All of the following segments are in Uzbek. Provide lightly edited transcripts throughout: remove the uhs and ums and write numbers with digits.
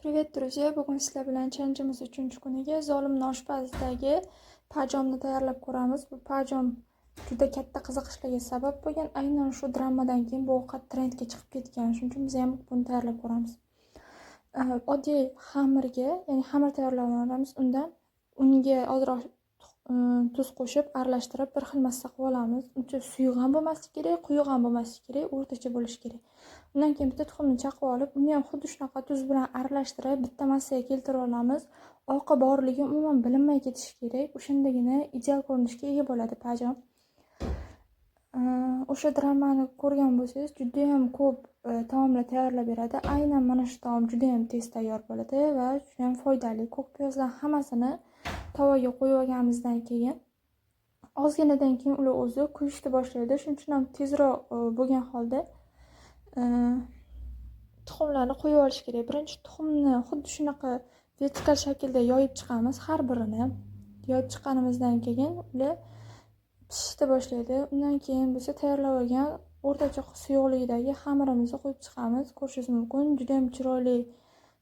Привет, друзья! Bugun sizlar bilan challengeimiz 3-kuniga Zolimni oshpazdagi pajomni tayyorlab ko'ramiz. Bu pajom juda katta qiziqishlarga sabab bo'lgan. Aynan shu dramadan keyin bu ovqat trendga chiqib ketgan. Shuning uchun biz ham buni tayyorlab ko'ramiz. Oddiy xamirga, ya'ni xamir tayyorlab olamiz. Unga ozroq tuz qo'shib, aralashtirib bir xil massa qilib olamiz. Uncha suyuq ham bo'lmasligi kerak, quyuq ham bo'lmasligi kerak, o'rtacha bo'lishi kerak. Undan keyin bitta tuxumni chaqib olib, uni ham xuddi shunaqa tuz bilan aralashtirib, bitta massaga keltirib olamiz. Oqi borligi umuman bilinmay ketishi kerak. O'shandagina ideal ko'rinishga ega bo'ladi pajom. O'sha dramani ko'rgan bo'lsangiz, juda ham ko'p taomlar tayyorlab beradi. Aynan mana shu taom juda ham tez tayyor bo'ladi va juda ham foydali. Ko'k piyozlar hammasini tovaga qo'yib olganimizdan keyin ozginadan keyin ular o'zi kuyishni boshlaydi. Shuning uchun ham tezroq bo'lgan holda tuxumlarni qo'yib olish kerak. Birinchi tuxumni xuddi shunaqa vertikal shaklda yoyib chiqamiz. Har birini yoyib chiqqanimizdan keyin ular pishishni boshlaydi. Undan keyin biz tayyorlab olgan o'rtacha suyuqlikdagi xamirimizni qo'yib chiqamiz. Ko'rishingiz mumkin, juda ham chiroyli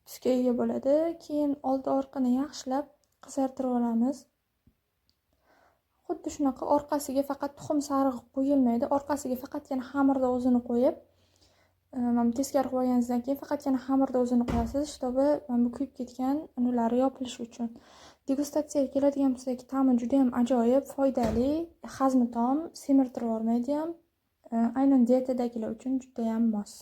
tusga ega bo'ladi. Keyin old orqani yaxshilab qizartirib olamiz. Xuddi shunaqa orqasiga faqat tuxum sarig'i qo'yilmaydi. Orqasiga faqatgina xamirda o'zini qo'yib, mana teskari qilib olganingizdan keyin faqatgina xamirda o'zini qo'yasiz, shtobi bu kuyib ketgan nurlari yopilishi uchun. Degustatsiyaga keladigan bo'lsak, ta'mi juda ham ajoyib, foydali, hazmi taom, semirtirib yubormaydi ham. Aynan diyetadagilar uchun juda ham mos.